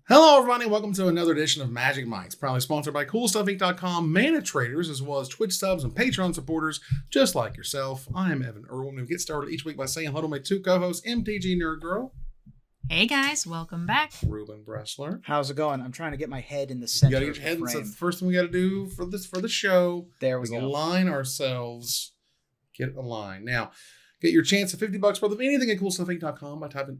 Hello, everybody. Welcome to another edition of Magic Mics, proudly sponsored by CoolStuffInc.com, Mana Traders, as well as Twitch subs and Patreon supporters just like yourself. I am Evan Irwin. We get started each week by saying hello to my two co-hosts, MTG Nerd Girl. Hey guys, welcome back. Ruben Bressler. How's it going? I'm trying to get my head in the center. You gotta get your head in the first thing we gotta do for the show. There we is go. Align ourselves. Get aligned. Now, get your chance of $50 worth of anything at CoolStuffInc.com by typing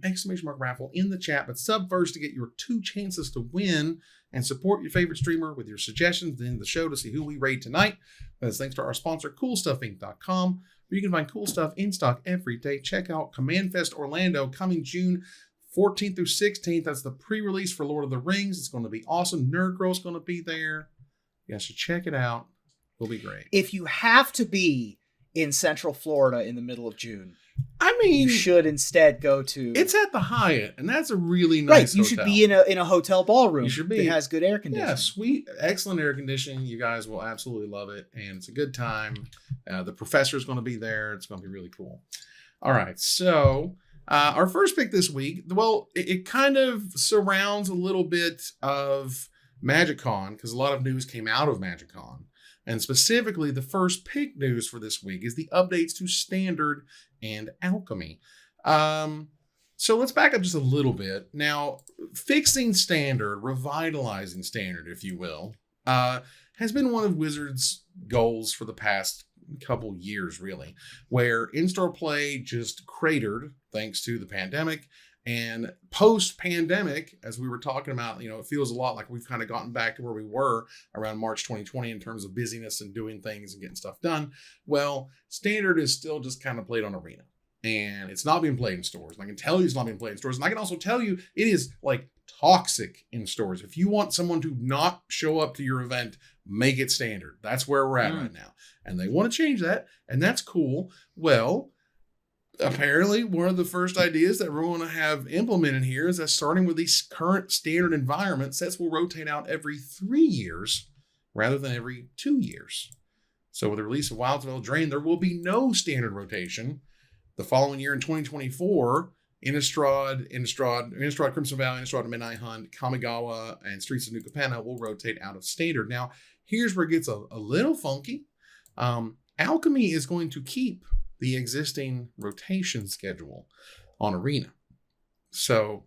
!raffle in the chat. But sub first to get your 2 chances to win and support your favorite streamer with your suggestions at the end of the show to see who we raid tonight. That's thanks to our sponsor, CoolStuffInc.com, where you can find cool stuff in stock every day. Check out Command Fest Orlando coming June 14th through 16th. That's the pre-release for Lord of the Rings. It's going to be awesome. Nerd Girl's going to be there. You guys should check it out. It'll be great. If you have to be in Central Florida in the middle of June, I mean, you should instead go to. It's at the Hyatt, and that's a really nice You hotel. should be in a hotel ballroom. You should be. That has good air conditioning. Yeah, sweet, excellent air conditioning. You guys will absolutely love it, and it's a good time. The professor's going to be there. It's going to be really cool. All right, so our first pick this week, well, it kind of surrounds a little bit of MagicCon because a lot of news came out of MagicCon. And specifically, the first pick news for this week is the updates to Standard and Alchemy. So let's back up just a little bit. Now, fixing Standard, revitalizing Standard, if you will, has been one of Wizards' goals for the past couple years, really, where in-store play just cratered thanks to the pandemic. And post-pandemic, as we were talking about, it feels a lot like we've kind of gotten back to where we were around March 2020 in terms of busyness and doing things and getting stuff done. Well, Standard is still just kind of played on Arena. And it's not being played in stores. And I can tell you it's not being played in stores. And I can also tell you it is like toxic in stores. If you want someone to not show up to your event, make it Standard. That's where we're at right now. And they want to change that. And that's cool. Well, apparently, one of the first ideas that we're going to have implemented here is that starting with these current Standard environment, sets will rotate out every 3 years rather than every 2 years. So with the release of Wilds of Eldraine, there will be no Standard rotation. The following year in 2024, Innistrad, Crimson Valley, Innistrad Midnight Hunt, Kamigawa, and Streets of New Capenna will rotate out of Standard. Now, here's where it gets a little funky. Alchemy is going to keep the existing rotation schedule on Arena. So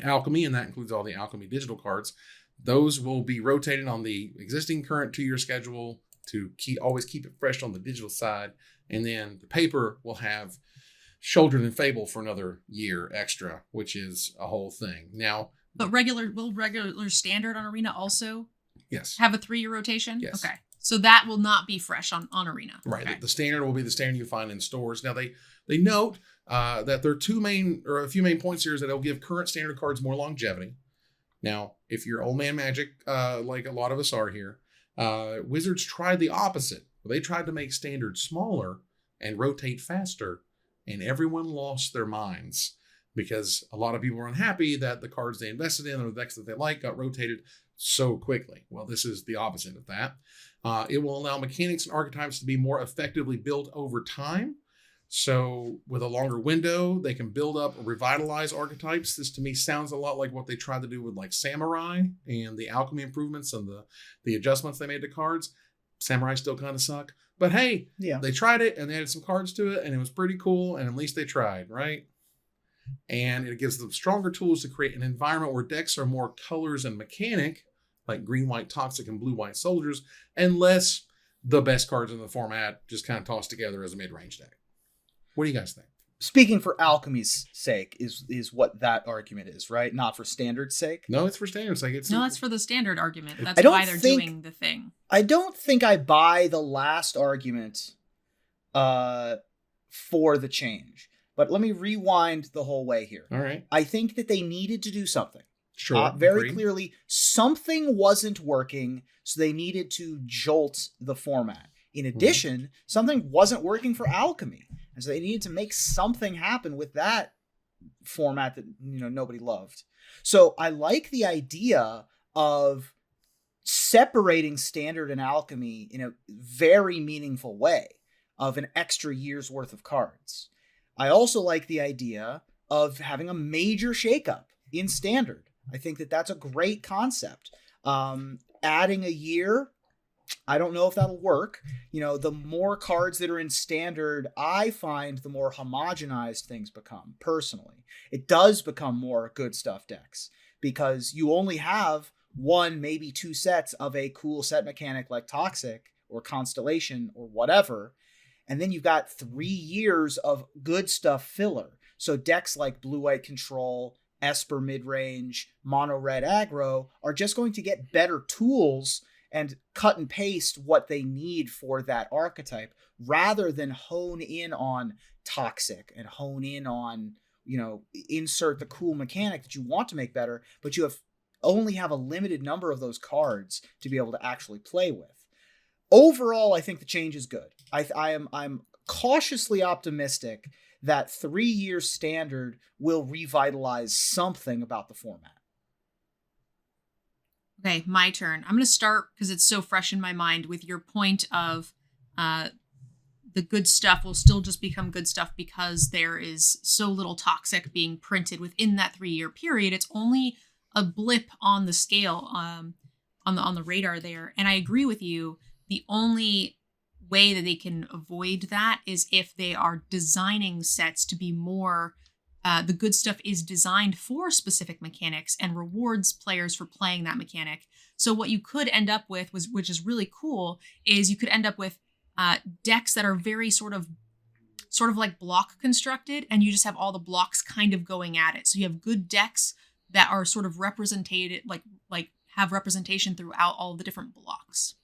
Alchemy, and that includes all the Alchemy digital cards, those will be rotated on the existing current 2-year schedule to always keep it fresh on the digital side. And then the paper will have Shouldered and Fable for another year extra, which is a whole thing. Now, but regular Standard on Arena also have a 3-year rotation? Yes. Okay. So that will not be fresh on Arena. Right. Okay. The Standard will be the Standard you find in stores. Now, they note that there are a few main points here is that it'll give current Standard cards more longevity. Now, if you're old man Magic, like a lot of us are here, Wizards tried the opposite. They tried to make Standard smaller and rotate faster, and everyone lost their minds because a lot of people were unhappy that the cards they invested in or the decks that they like got rotated so quickly. Well, this is the opposite of that. It will allow mechanics and archetypes to be more effectively built over time. So with a longer window, they can build up or revitalize archetypes. This to me sounds a lot like what they tried to do with like Samurai and the Alchemy improvements and the adjustments they made to cards. Samurai still kind of suck. But hey, They tried it and they added some cards to it and it was pretty cool. And at least they tried, right? And it gives them stronger tools to create an environment where decks are more colors and mechanic, like green, white, toxic, and blue, white soldiers, and less the best cards in the format just kind of tossed together as a mid-range deck. What do you guys think? Speaking for Alchemy's sake is what that argument is, right? Not for Standard's sake? No, it's for Standard's sake. That's for the Standard argument. That's why they're doing the thing. I don't think I buy the last argument for the change. But let me rewind the whole way here. All right. I think that they needed to do something. Sure. Very clearly, something wasn't working, so they needed to jolt the format. In addition, something wasn't working for Alchemy, and so they needed to make something happen with that format that nobody loved. So I like the idea of separating Standard and Alchemy in a very meaningful way, of an extra year's worth of cards. I also like the idea of having a major shakeup in Standard. I think that that's a great concept. Adding a year, I don't know if that'll work. The more cards that are in standard, I find the more homogenized things become, personally. It does become more good stuff decks because you only have one, maybe two sets of a cool set mechanic like Toxic or Constellation or whatever. And then you've got 3 years of good stuff filler. So decks like Blue-White Control, Esper Midrange, Mono Red Aggro are just going to get better tools and cut and paste what they need for that archetype rather than hone in on Toxic and hone in on, insert the cool mechanic that you want to make better, but you only have a limited number of those cards to be able to actually play with. Overall, I think the change is good. I'm cautiously optimistic that 3-year standard will revitalize something about the format. Okay, my turn. I'm going to start, because it's so fresh in my mind, with your point of the good stuff will still just become good stuff because there is so little Toxic being printed within that 3-year period. It's only a blip on the scale, on the radar there. And I agree with you. The only way that they can avoid that is if they are designing sets to be more, the good stuff is designed for specific mechanics and rewards players for playing that mechanic. So what you could end up with, which is really cool, is you could end up with decks that are very sort of like block constructed, and you just have all the blocks kind of going at it. So you have good decks that are sort of represented, like have representation throughout all of the different blocks.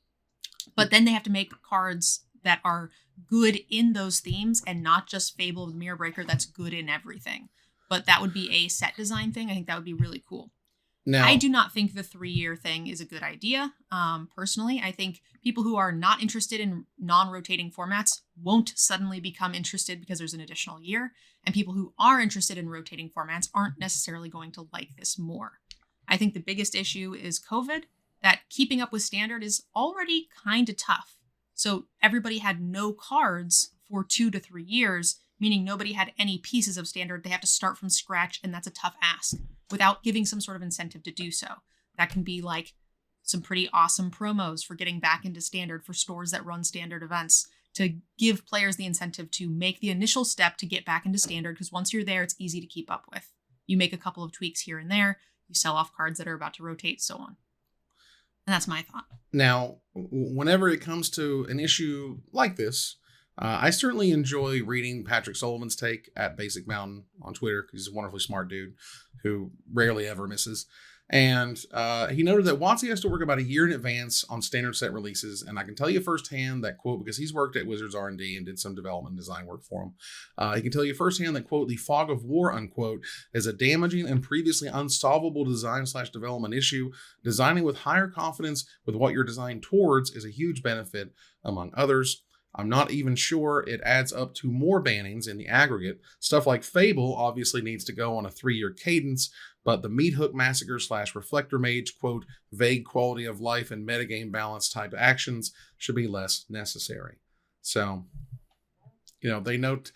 But then they have to make cards that are good in those themes and not just Fable of the Mirror Breaker that's good in everything. But that would be a set design thing. I think that would be really cool. Now, I do not think the 3-year thing is a good idea. Personally, I think people who are not interested in non-rotating formats won't suddenly become interested because there's an additional year. And people who are interested in rotating formats aren't necessarily going to like this more. I think the biggest issue is COVID, that keeping up with standard is already kind of tough. So everybody had no cards for 2 to 3 years, meaning nobody had any pieces of standard. They have to start from scratch, and that's a tough ask without giving some sort of incentive to do so. That can be like some pretty awesome promos for getting back into standard for stores that run standard events to give players the incentive to make the initial step to get back into standard, because once you're there, it's easy to keep up with. You make a couple of tweaks here and there, you sell off cards that are about to rotate, so on. And that's my thought. Now, whenever it comes to an issue like this, I certainly enjoy reading Patrick Sullivan's take at Basic Mountain on Twitter, because he's a wonderfully smart dude who rarely ever misses. And he noted that WotC has to work about a year in advance on standard set releases. And I can tell you firsthand that, quote, because he's worked at Wizards R&D and did some development design work for him. He can tell you firsthand that, quote, the fog of war, unquote, is a damaging and previously unsolvable design/development issue. Designing with higher confidence with what you're designed towards is a huge benefit, among others. I'm not even sure it adds up to more bannings in the aggregate. Stuff like Fable obviously needs to go on a 3-year cadence, but the Meat Hook Massacre / Reflector Mage, quote, vague quality of life and metagame balance type actions should be less necessary. So, they note,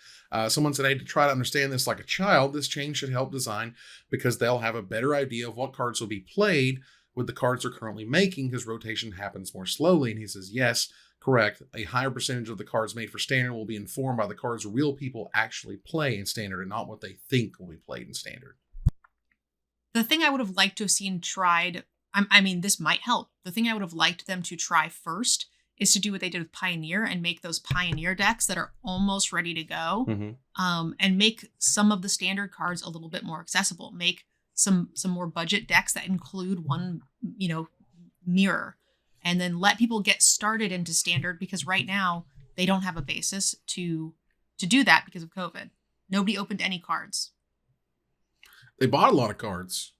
someone said, hey, to try to understand this like a child, this change should help design because they'll have a better idea of what cards will be played with the cards they're currently making because rotation happens more slowly. And he says, yes, correct. A higher percentage of the cards made for standard will be informed by the cards real people actually play in standard and not what they think will be played in standard. The thing I would have liked to have seen tried, I mean, this might help. The thing I would have liked them to try first is to do what they did with Pioneer and make those Pioneer decks that are almost ready to go, and make some of the standard cards a little bit more accessible. Make some more budget decks that include one, mirror, and then let people get started into standard, because right now they don't have a basis to do that because of COVID. Nobody opened any cards. They bought a lot of cards.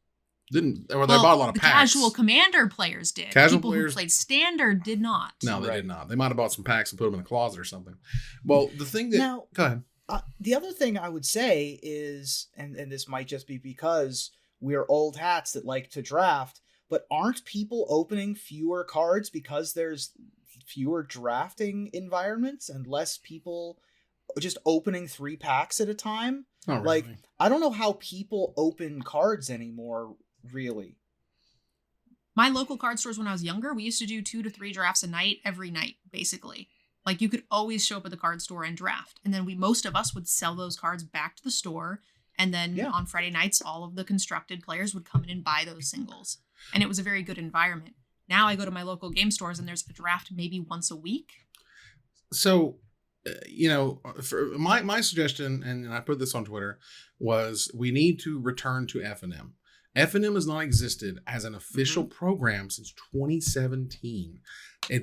They bought a lot of packs. Casual Commander players did. People who played Standard did not. No, they did not. They might have bought some packs and put them in the closet or something. Well, the thing that... Now, go ahead. The other thing I would say is, and this might just be because we're old hats that like to draft, but aren't people opening fewer cards because there's fewer drafting environments and less people just opening 3 packs at a time? Not really. Like, I don't know how people open cards anymore really. My local card stores when I was younger, we used to do 2 to 3 drafts a night, every night, basically. Like you could always show up at the card store and draft. And then most of us would sell those cards back to the store. And then on Friday nights, all of the constructed players would come in and buy those singles. And it was a very good environment. Now I go to my local game stores and there's a draft maybe once a week. So, for my suggestion, and I put this on Twitter, was we need to return to F&M. F&M has not existed as an official program since 2017.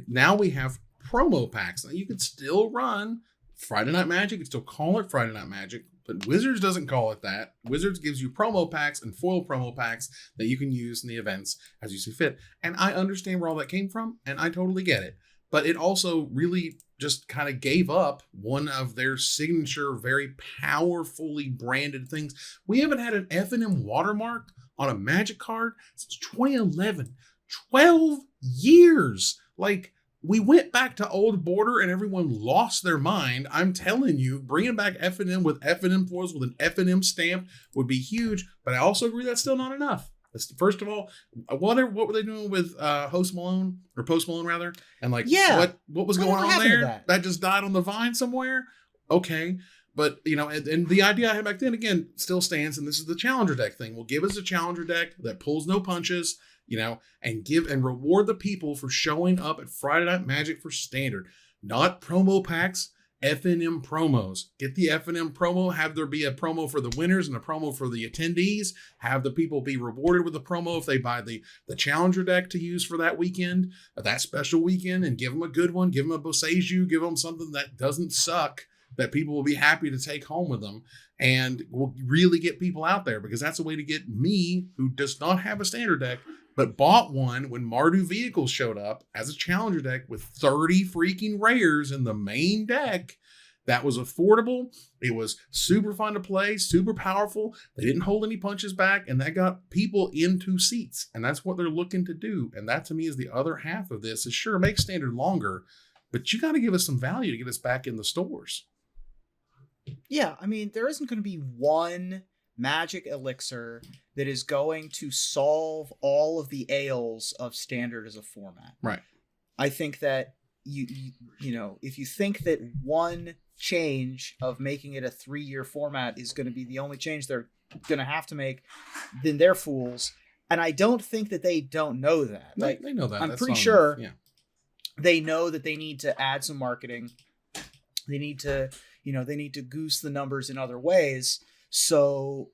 Now we have promo packs. Now you could still run Friday Night Magic. You could still call it Friday Night Magic, but Wizards doesn't call it that. Wizards gives you promo packs and foil promo packs that you can use in the events as you see fit. And I understand where all that came from, and I totally get it. But it also really just kind of gave up one of their signature, very powerfully branded things. We haven't had an F&M watermark on a Magic card since 2011. 12 years. Like, we went back to old border and everyone lost their mind. I'm telling you, bringing back F&M with F&M foils with an F&M stamp would be huge. But I also agree that's still not enough. First of all, what were they doing with Post Malone rather? And what was going on there? That just died on the vine somewhere. Okay. But, and the idea I had back then, again, still stands. And this is the Challenger deck thing. We'll give us a Challenger deck that pulls no punches, and give and reward the people for showing up at Friday Night Magic for Standard. Not promo packs, F&M promos. Get the F&M promo, have there be a promo for the winners and a promo for the attendees. Have the people be rewarded with a promo if they buy the Challenger deck to use for that weekend, that special weekend, and give them a good one. Give them a Boseiju, give them something that doesn't suck, that people will be happy to take home with them, and will really get people out there, because that's a way to get me, who does not have a Standard deck, but bought one when Mardu Vehicles showed up as a Challenger deck with 30 freaking rares in the main deck. That was affordable. It was super fun to play, super powerful. They didn't hold any punches back, and that got people into seats. And that's what they're looking to do. And that, to me, is the other half of this. Is sure, make Standard longer, but you got to give us some value to get us back in the stores. Yeah, I mean, there isn't going to be one Magic elixir that is going to solve all of the ails of Standard as a format. Right. I think that if you think that one change of making it a 3-year format is going to be the only change they're going to have to make, then they're fools. And I don't think that they don't know that. They know that. I'm pretty sure they know that they need to add some marketing. They need to, goose the numbers in other ways. So,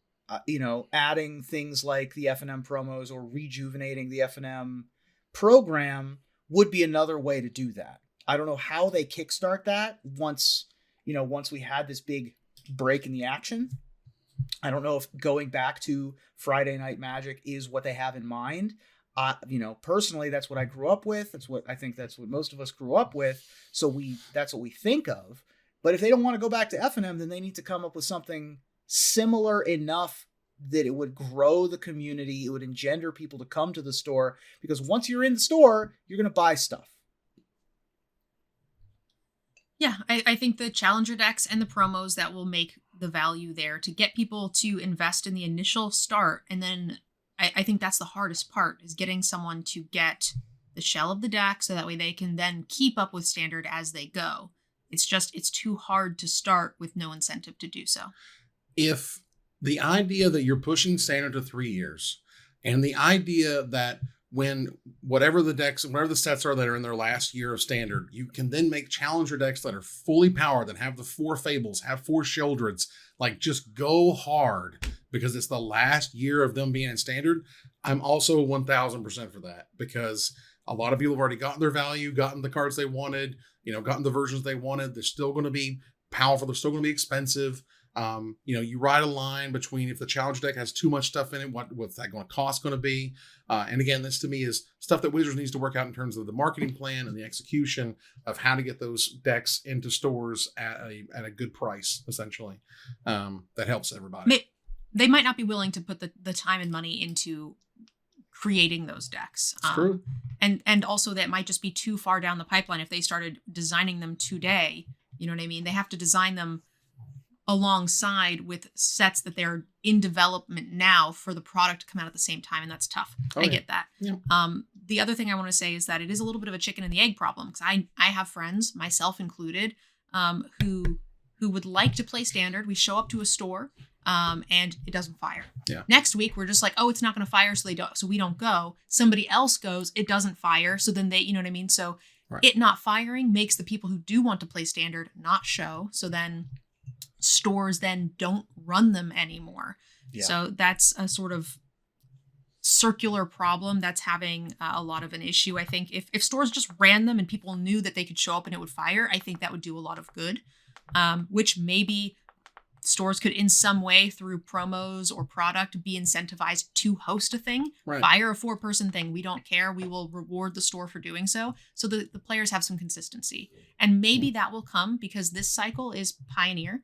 adding things like the F&M promos or rejuvenating the F&M program would be another way to do that. I don't know how they kickstart that once we had this big break in the action. I don't know if going back to Friday Night Magic is what they have in mind. Personally, that's what I grew up with. That's what most of us grew up with. So that's what we think of. But if they don't want to go back to F&M, then they need to come up with something similar enough that it would grow the community. It would engender people to come to the store, because once you're in the store, you're going to buy stuff. Yeah, I think the Challenger decks and the promos that will make the value there to get people to invest in the initial start. And then I think that's the hardest part, is getting someone to get the shell of the deck so that way they can then keep up with Standard as they go. It's too hard to start with no incentive to do so. If the idea that you're pushing Standard to 3 years, and the idea that when whatever the sets are that are in their last year of Standard, you can then make Challenger decks that are fully powered, that have the 4 Fables, have 4 Sheldreds, like just go hard because it's the last year of them being in Standard. I'm also 1000% for that, because a lot of people have already gotten their value, gotten the cards they wanted, gotten the versions they wanted. They're still going to be powerful. They're still going to be expensive. You ride a line between, if the Challenger deck has too much stuff in it, what's that going to be? And again, this to me is stuff that Wizards needs to work out in terms of the marketing plan and the execution of how to get those decks into stores at a good price, essentially. That helps everybody. They might not be willing to put the time and money into creating those decks. It's true. And also that might just be too far down the pipeline if they started designing them today. You know what I mean? They have to design them alongside with sets that they're in development now for the product to come out at the same time, and that's tough. I get that. Yeah. The other thing I want to say is that it is a little bit of a chicken and the egg problem, because I have friends, myself included, who would like to play Standard. We show up to a store, and it doesn't fire. Yeah. Next week we're just like, oh, it's not going to fire, so we don't go. Somebody else goes, it doesn't fire, so then they, you know what I mean? So it not firing makes the people who do want to play Standard not show. So then stores then don't run them anymore. Yeah. So that's a sort of circular problem that's having a lot of an issue. I think if stores just ran them and people knew that they could show up and it would fire, I think that would do a lot of good, which maybe stores could in some way through promos or product be incentivized to host a thing. Fire a 4-person thing. We don't care. We will reward the store for doing so. So the players have some consistency. And maybe that will come because this cycle is Pioneer.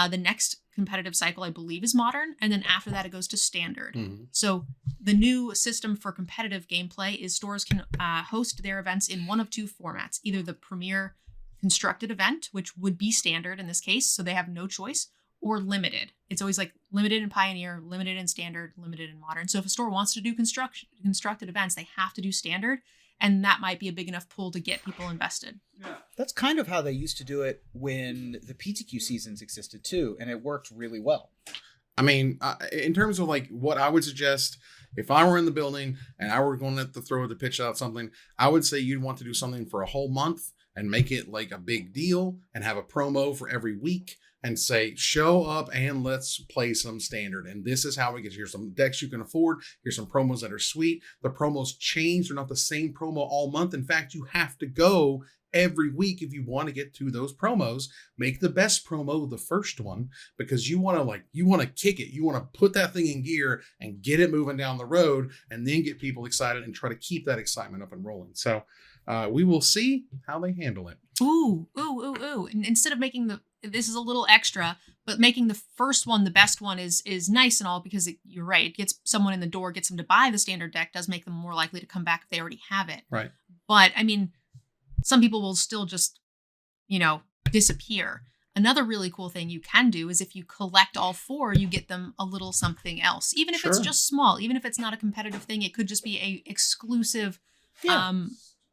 The next competitive cycle, I believe, is Modern. And then after that, it goes to Standard. Mm-hmm. So the new system for competitive gameplay is stores can host their events in one of 2 formats. Either the premier constructed event, which would be Standard in this case, so they have no choice, or limited. It's always like limited in Pioneer, limited in Standard, limited in Modern. So if a store wants to do constructed events, they have to do Standard, and that might be a big enough pool to get people invested. Yeah. That's kind of how they used to do it when the PTQ seasons existed too, and it worked really well. I mean, in terms of like what I would suggest, if I were in the building and I were going to throw the pitch out something, I would say you'd want to do something for a whole month and make it like a big deal and have a promo for every week. And say, show up and let's play some Standard. And this is how we get. Here's some decks you can afford. Here's some promos that are sweet. The promos change. They're not the same promo all month. In fact, you have to go every week if you want to get to those promos. Make the best promo the first one, because you want to kick it. You want to put that thing in gear and get it moving down the road, and then get people excited and try to keep that excitement up and rolling. So we will see how they handle it. Ooh. And instead of making this is a little extra, but making the first one the best one is nice and all, because you're right. It gets someone in the door, gets them to buy the Standard deck, does make them more likely to come back if they already have it. Right. But I mean, some people will still just, disappear. Another really cool thing you can do is if you collect all 4, you get them a little something else. Even if it's just small, even if it's not a competitive thing, it could just be a exclusive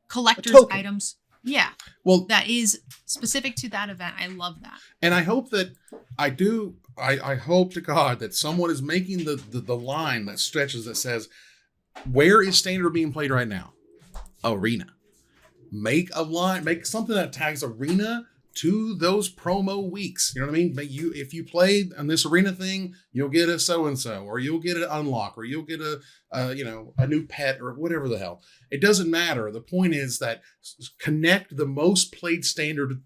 collector's items. Yeah. Well, that is specific to that event. I love that. And I hope that I hope to God that someone is making the line that stretches that says, where is Standard being played right now? Arena. Make a line, make something that tags Arena to those promo weeks. You know what I mean? But if you played on this Arena thing, you'll get a so-and-so, or you'll get an unlock, or you'll get a new pet, or whatever the hell. It doesn't matter. The point is that connect the most played Standard,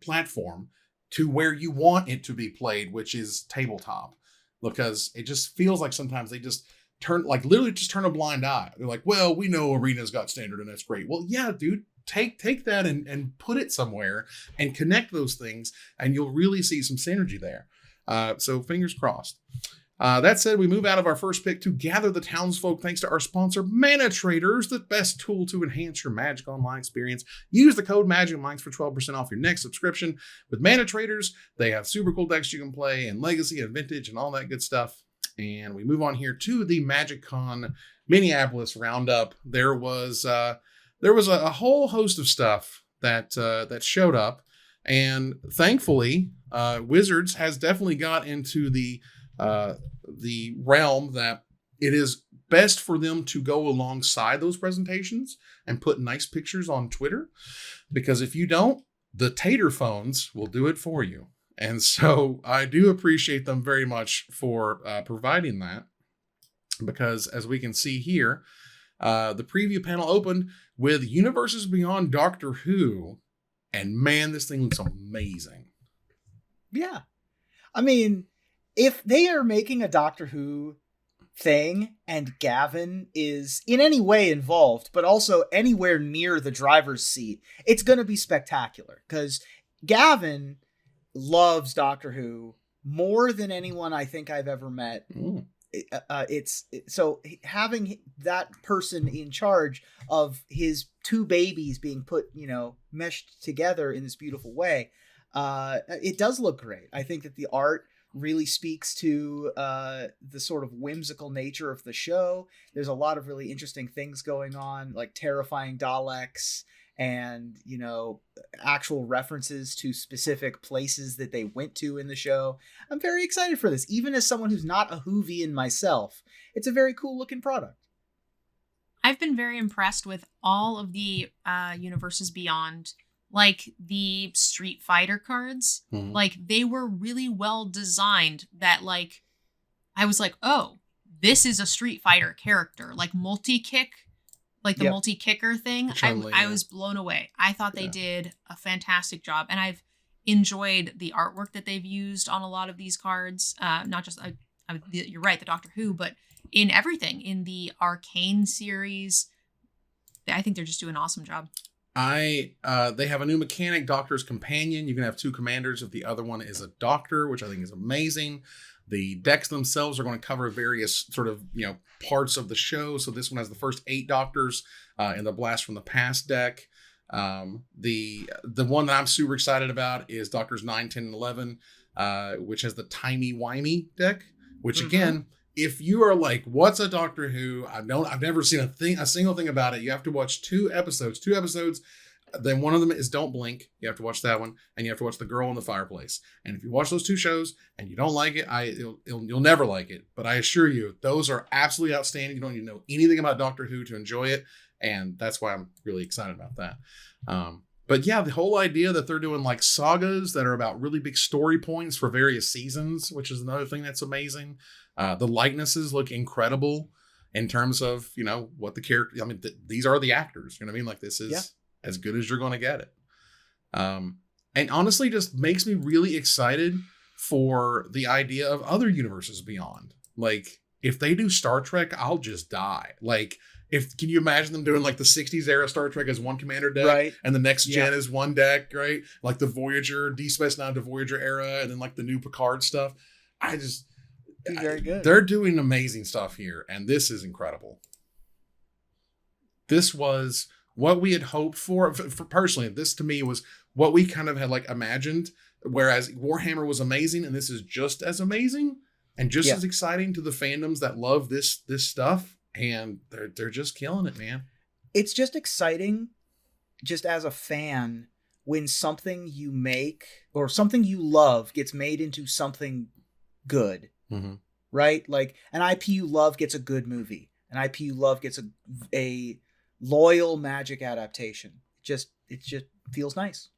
platform to where you want it to be played, which is tabletop, because it just feels like sometimes they just turn a blind eye. They're like, well, we know Arena's got Standard and that's great. Well, yeah, dude, take that and put it somewhere and connect those things, and you'll really see some synergy there. So fingers crossed. That said, we move out of our first pick to gather the townsfolk thanks to our sponsor, Mana Traders, the best tool to enhance your Magic Online experience. Use the code MAGICMinds for 12% off your next subscription. With Mana Traders, they have super cool decks you can play, and Legacy and Vintage and all that good stuff. And we move on here to the MagicCon Minneapolis Roundup. There was a whole host of stuff that showed up, and thankfully, Wizards has definitely got into the realm that it is best for them to go alongside those presentations and put nice pictures on Twitter, because if you don't, the tater phones will do it for you. And so I do appreciate them very much for providing that, because as we can see here, the preview panel opened with Universes Beyond Doctor Who, and man, this thing looks amazing. Yeah. I mean, if they are making a Doctor Who thing and Gavin is in any way involved, but also anywhere near the driver's seat, it's going to be spectacular, because Gavin loves Doctor Who more than anyone I think I've ever met. So having that person in charge of his 2 babies being put, meshed together in this beautiful way, it does look great. I think that the art really speaks to the sort of whimsical nature of the show. There's a lot of really interesting things going on, like terrifying Daleks and, you know, actual references to specific places that they went to in the show. I'm very excited for this. Even as someone who's not a Whovian myself, it's a very cool looking product. I've been very impressed with all of the universes beyond, like the Street Fighter cards. Mhm. Like, they were really well designed that, like, I was like, oh, this is a Street Fighter character. Like, multi-kick, like the Yep. multi-kicker thing. Chun-Li, I yeah. was blown away. I thought they Yeah. did a fantastic job. And I've enjoyed the artwork that they've used on a lot of these cards. Not just, you're right, the Doctor Who, but in everything. In the Arcane series, I think they're just doing an awesome job. They have a new mechanic, Doctor's Companion. You can have 2 commanders if the other one is a doctor, which I think is amazing. The decks themselves are going to cover various sort of, you know, parts of the show. So this one has the first 8 doctors in the Blast from the Past deck. The one that I'm super excited about is Doctors 9, 10, and 11, which has the Timey Wimey deck, which again, if you are like, what's a Doctor Who? I've never seen a single thing about it. You have to watch 2 episodes. Then one of them is Don't Blink. You have to watch that one, and you have to watch The Girl in the Fireplace. And if you watch those 2 shows and you don't like it, you'll never like it. But I assure you, those are absolutely outstanding. You don't need to know anything about Doctor Who to enjoy it, and that's why I'm really excited about that. But yeah, the whole idea that they're doing like sagas that are about really big story points for various seasons, which is another thing that's amazing. The likenesses look incredible in terms of, you know, what the character, I mean, these are the actors, you know what I mean? Like, this is as good as you're going to get it. And honestly, just makes me really excited for the idea of other universes beyond. Like, if they do Star Trek, I'll just die. Like, can you imagine them doing like the 60s era Star Trek as one commander deck, Right. and the next gen is one deck, right? Like the Voyager, Deep Space Nine to Voyager era, and then like the new Picard stuff. Very good. They're doing amazing stuff here, and this is incredible. This was what we had hoped for personally. This to me was what we kind of had like imagined, whereas Warhammer was amazing, and this is just as amazing and just as exciting to the fandoms that love this stuff, and they're just killing it, man. It's just exciting, just as a fan, when something you make or something you love gets made into something good. Mm-hmm. Right? Like, an IP you love gets a good movie. An IP you love gets a loyal Magic adaptation. It just feels nice.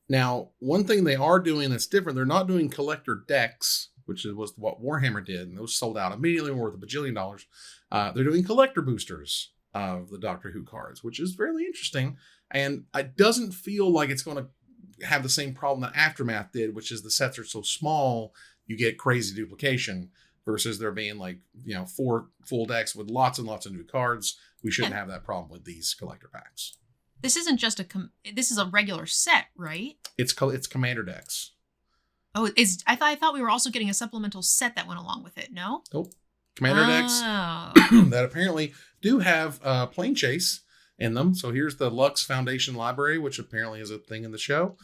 Now, one thing they are doing that's different, they're not doing collector decks, which was what Warhammer did, and those sold out immediately, worth $1 bajillion. They're doing collector boosters of the Doctor Who cards, which is fairly interesting, and it doesn't feel like it's going to have the same problem that Aftermath did, which is the sets are so small, you get crazy duplication, versus there being like, you know, 4 full decks with lots and lots of new cards. We shouldn't have that problem with these collector packs. This isn't just this is a regular set, right? It's commander decks. Oh, I thought we were also getting a supplemental set that went along with it. No? Nope. Commander decks Oh. that apparently do have Plane Chase in them. So here's the Lux Foundation Library, which apparently is a thing in the show,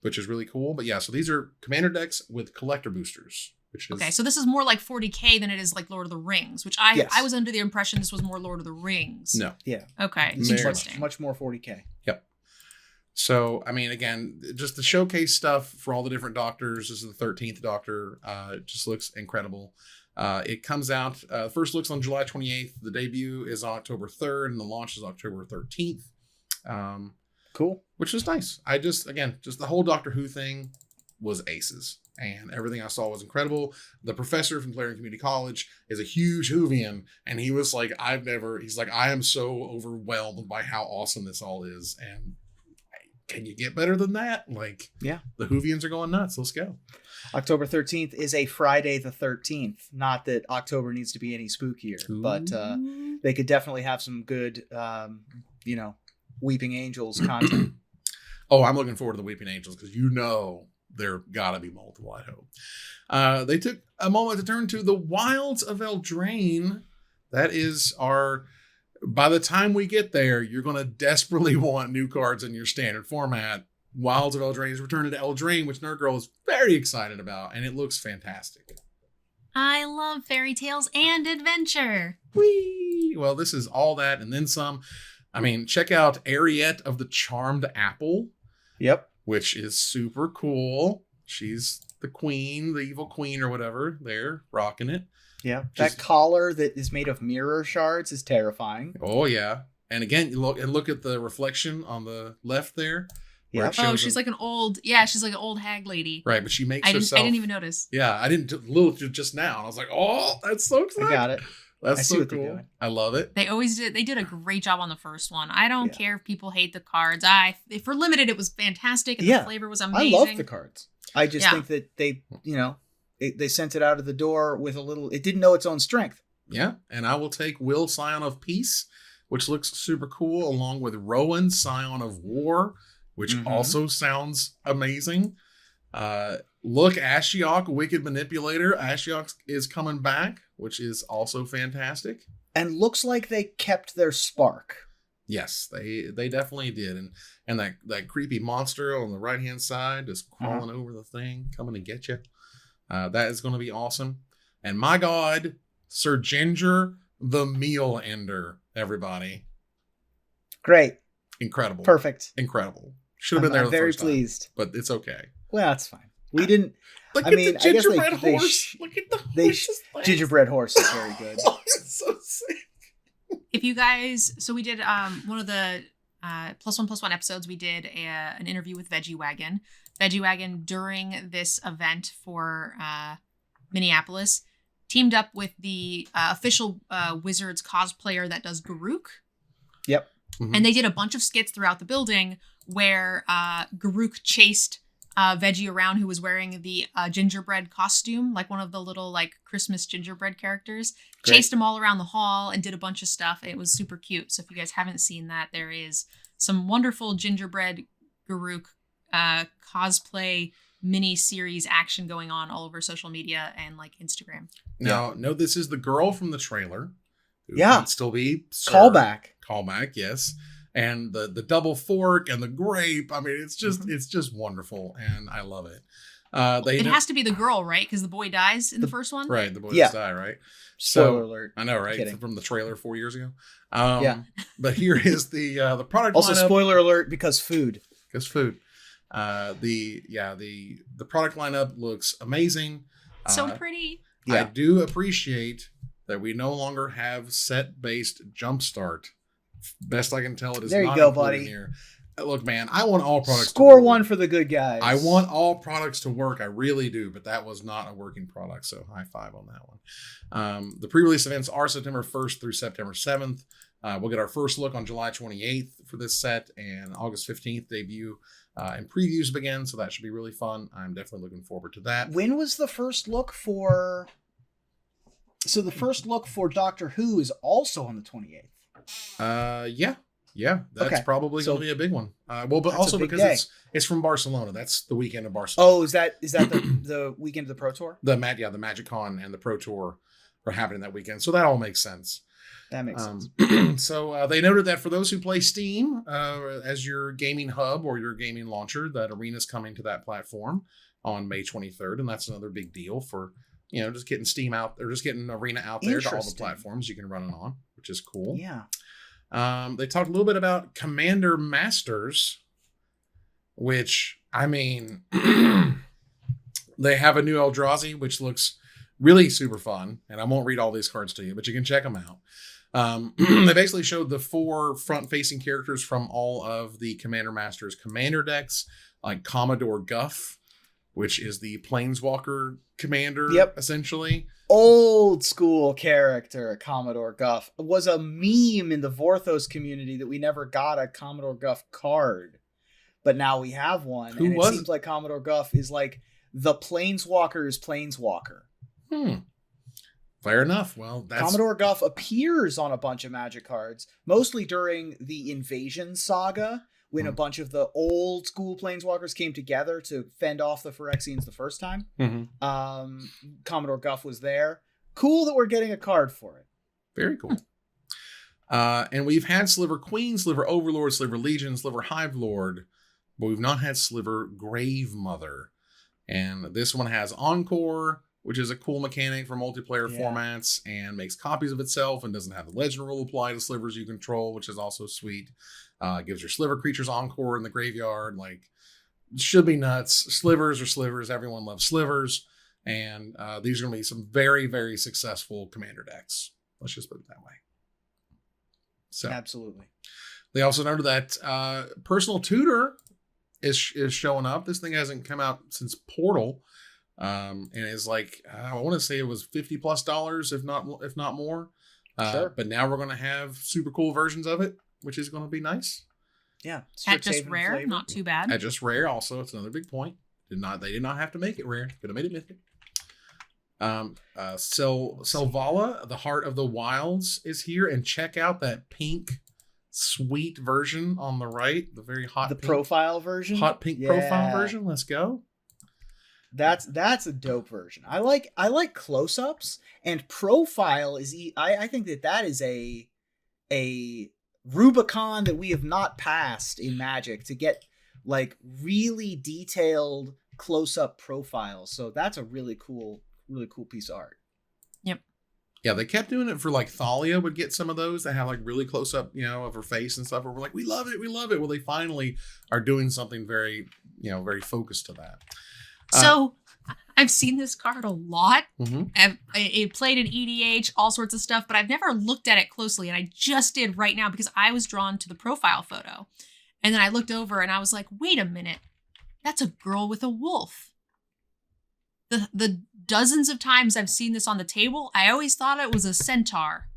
which is really cool. But yeah, so these are commander decks with collector boosters, which is... Okay, so this is more like 40K than it is like Lord of the Rings, which I was under the impression this was more Lord of the Rings. No. Yeah. Okay, Very interesting. Much more 40K. Yep. So, I mean, again, just the showcase stuff for all the different doctors. This is the 13th Doctor. It just looks incredible. It comes out, first looks on July 28th. The debut is on October 3rd, and the launch is October 13th. Cool. Which is nice. Just the whole Doctor Who thing was aces. And everything I saw was incredible. The professor from Clarion Community College is a huge Whovian. And he was like, I am so overwhelmed by how awesome this all is. And can you get better than that? Like, yeah, the Whovians are going nuts. Let's go. October 13th is a Friday the 13th. Not that October needs to be any spookier, but they could definitely have some good, Weeping Angels content. Oh, I'm looking forward to the Weeping Angels because there gotta be multiple, I hope. They took a moment to turn to the Wilds of Eldraine. That is by the time we get there, you're going to desperately want new cards in your standard format. Wilds of Eldraine is returning to Eldraine, which Nerd Girl is very excited about, and it looks fantastic. I love fairy tales and adventure. Whee! Well, this is all that and then some. I mean, check out Ariette of the Charmed Apple. Yep. Which is super cool. She's the queen, the evil queen or whatever. They're rocking it. Yeah. That collar that is made of mirror shards is terrifying. Oh, yeah. And again, you look at the reflection on the left there. Yeah. Oh, she's like an old hag lady. Right, but she makes herself. I didn't even notice. Yeah, I didn't look just now. And I was like, oh, that's so exciting. I got it. That's so cool. I love it. They did a great job on the first one. I don't care if people hate the cards. For limited, it was fantastic and the flavor was amazing. I love the cards. I just think that they sent it out of the door with it didn't know its own strength. Yeah, and I will take Will, Scion of Peace, which looks super cool, along with Rowan, Scion of War, which also sounds amazing. Look, Ashiok, Wicked Manipulator. Ashiok is coming back, which is also fantastic. And looks like they kept their spark. Yes, they definitely did. And that creepy monster on the right-hand side just crawling over the thing, coming to get you. That is going to be awesome. And my God, Sir Ginger, the Meal Ender, everybody. Great. Incredible. Perfect. Incredible. Should have been there the very first time. pleased. But it's okay. Well, that's fine. We didn't. Look at the gingerbread horse. Look at the horse's legs. Gingerbread horse is very good. Oh, it's so sick. If you guys, so we did one of the +1+1 episodes. We did an interview with Veggie Wagon. Veggie Wagon during this event for Minneapolis teamed up with the official Wizards cosplayer that does Garruk. Yep. Mm-hmm. And they did a bunch of skits throughout the building where Garruk chased Veggie around, who was wearing the gingerbread costume, like one of the little like Christmas gingerbread characters. Great. Chased him all around the hall and did a bunch of stuff. It was super cute. So if you guys haven't seen that, there is some wonderful gingerbread Garruk cosplay mini series action going on all over social media and like Instagram. Now, no, this is the girl from the trailer. Who might still be Callback, yes. And the double fork and the grape. I mean, it's just wonderful, and I love it. It has to be the girl, right? Because the boy dies in the first one. Right, the boy does die, right? Spoiler alert. I know, right? Kidding. From the trailer 4 years ago. But here is the product. Also, lineup. spoiler alert because food. Because food. The product lineup looks amazing. So pretty. I do appreciate that we no longer have set-based jumpstart. Best I can tell, it is there not you go, included buddy. Here. Look, man, I want all products. Score one for the good guys. I want all products to work. I really do, but that was not a working product, so high five on that one. The pre-release events are September 1st through September 7th. We'll get our first look on July 28th for this set, and August 15th debut and previews begin, so that should be really fun. I'm definitely looking forward to that. When was the first look for... So the first look for Doctor Who is also on the 28th. Yeah, that's probably going to be a big one. But also because it's from Barcelona. That's the weekend of Barcelona. Oh, is that the weekend of the Pro Tour? The Magic Con and the Pro Tour are happening that weekend, so that all makes sense. That makes sense. So they noted that for those who play Steam as your gaming hub or your gaming launcher, that Arena's coming to that platform on May 23rd, and that's another big deal for just getting Steam out or just getting Arena out there to all the platforms you can run it on, which is cool. Yeah. They talked a little bit about Commander Masters, which, I mean, they have a new Eldrazi, which looks really super fun. And I won't read all these cards to you, but you can check them out. They basically showed the 4 front-facing characters from all of the Commander Masters Commander decks, like Commodore Guff, which is the Planeswalker commander, essentially. Old school character, Commodore Guff. It was a meme in the Vorthos community that we never got a Commodore Guff card. But now we have one. It seems like Commodore Guff is like the Planeswalker's Planeswalker. Fair enough. Well, Commodore Guff appears on a bunch of Magic cards, mostly during the Invasion saga, when a bunch of the old school Planeswalkers came together to fend off the Phyrexians the first time. Commodore Guff was there. Cool that we're getting a card for it. Very cool. And we've had Sliver Queen, Sliver Overlord, Sliver Legion, Sliver Hive Lord, but we've not had Sliver Grave Mother. And this one has Encore, which is a cool mechanic for multiplayer formats and makes copies of itself and doesn't have the legend rule apply to slivers you control, which is also sweet. Gives your sliver creatures Encore in the graveyard. Like, it should be nuts. Slivers are slivers. Everyone loves slivers. And these are going to be some very, very successful commander decks. Let's just put it that way. So Absolutely. They also noted that Personal Tutor is showing up. This thing hasn't come out since Portal. And is like, I want to say it was $50+ if not more. Sure. But now we're going to have super cool versions of it, which is going to be nice. Yeah. At just rare, flavor. Not too bad. At just rare, also, it's another big point. They did not have to make it rare. Could have made it mythic. Selvala, the Heart of the Wilds, is here, and check out that pink, sweet version on the right. The very hot, profile version, hot pink profile version. Let's go. That's a dope version. I like close-ups, and profile is. I think that is a Rubicon that we have not passed in Magic to get like really detailed close-up profiles. So that's a really cool piece of art. Yep. Yeah, they kept doing it for like Thalia would get some of those that have like really close up, of her face and stuff. Where we're like, we love it. Well, they finally are doing something very, very focused to that. So I've seen this card a lot. Mm-hmm. It played in EDH, all sorts of stuff, but I've never looked at it closely. And I just did right now because I was drawn to the profile photo. And then I looked over and I was like, wait a minute. That's a girl with a wolf. The dozens of times I've seen this on the table, I always thought it was a centaur.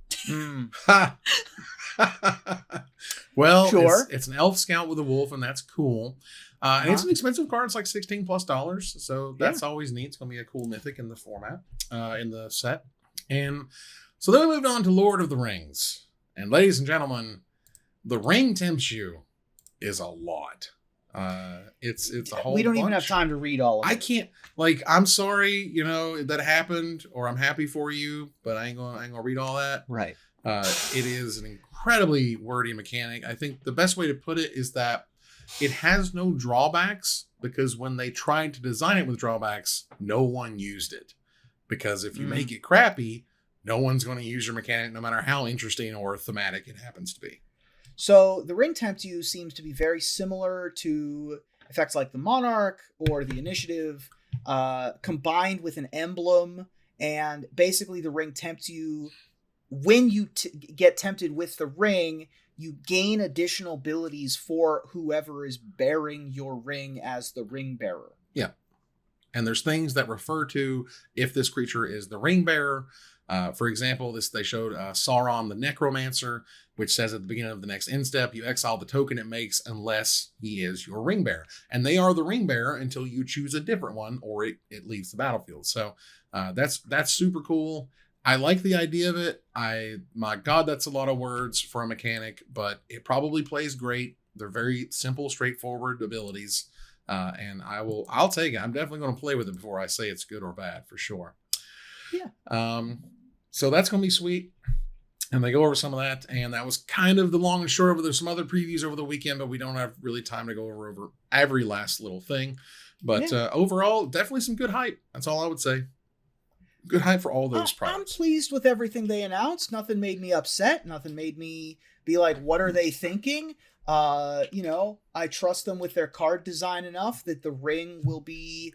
Well, sure. It's an elf scout with a wolf, and that's cool. And it's an expensive card. It's like $16+. So that's always neat. It's going to be a cool mythic in the format, in the set. And so then we moved on to Lord of the Rings. And ladies and gentlemen, The Ring Tempts You is a lot. It's a whole We don't bunch. even have time to read all of it. I can't, I'm sorry, that happened, or I'm happy for you, but I ain't gonna read all that. Right. It is an incredibly wordy mechanic. I think the best way to put it is that it has no drawbacks, because when they tried to design it with drawbacks, no one used it. Because if you make it crappy, no one's going to use your mechanic, no matter how interesting or thematic it happens to be. So the Ring Tempt You seems to be very similar to effects like the Monarch or the Initiative, combined with an emblem. And basically the Ring Tempts You. When you get tempted with the ring, you gain additional abilities for whoever is bearing your ring as the ring bearer. Yeah. And there's things that refer to if this creature is the ring bearer. For example, they showed Sauron the Necromancer, which says at the beginning of the next end step, you exile the token it makes unless he is your ring bearer. And they are the ring bearer until you choose a different one or it leaves the battlefield. So that's super cool. I like the idea of it. My God, that's a lot of words for a mechanic, but it probably plays great. They're very simple, straightforward abilities. And I'll take it. I'm definitely going to play with it before I say it's good or bad, for sure. Yeah. So that's going to be sweet. And they go over some of that. And that was kind of the long and short of it. There's some other previews over the weekend, but we don't have really time to go over every last little thing. But overall, definitely some good hype. That's all I would say. Good hype for all those products. I'm pleased with everything they announced. Nothing made me upset. Nothing made me be like, what are they thinking? I trust them with their card design enough that the ring will be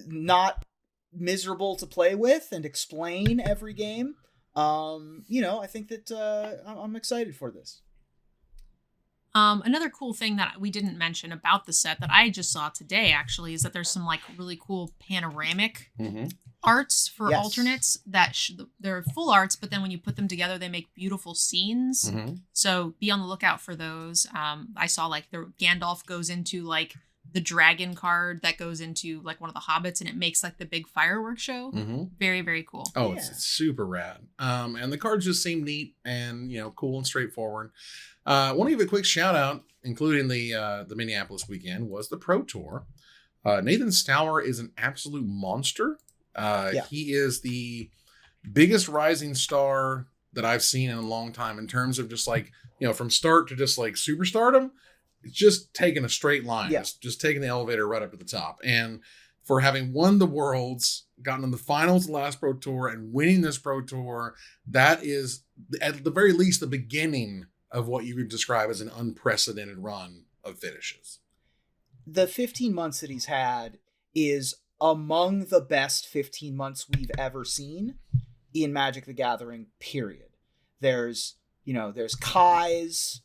not miserable to play with and explain every game. I think that I'm excited for this. Another cool thing that we didn't mention about the set that I just saw today, actually, is that there's some really cool panoramic arts for alternates that they're full arts, but then when you put them together, they make beautiful scenes. So be on the lookout for those. I saw the Gandalf goes into the dragon card that goes into one of the hobbits, and it makes the big fireworks show. Very, very cool. Oh, it's super rad. And the cards just seem neat and cool and straightforward. I want to give a quick shout out, including the Minneapolis weekend, was the Pro Tour. Nathan Steuer is an absolute monster. He is the biggest rising star that I've seen in a long time in terms of just from start to just superstardom. just taking a straight line, Yeah. just taking the elevator right up to the top. And for having won the Worlds, gotten in the finals of the last Pro Tour, and winning this Pro Tour, that is, at the very least, the beginning of what you could describe as an unprecedented run of finishes. The 15 months that he's had is among the best 15 months we've ever seen in Magic the Gathering, period. There's Kai's,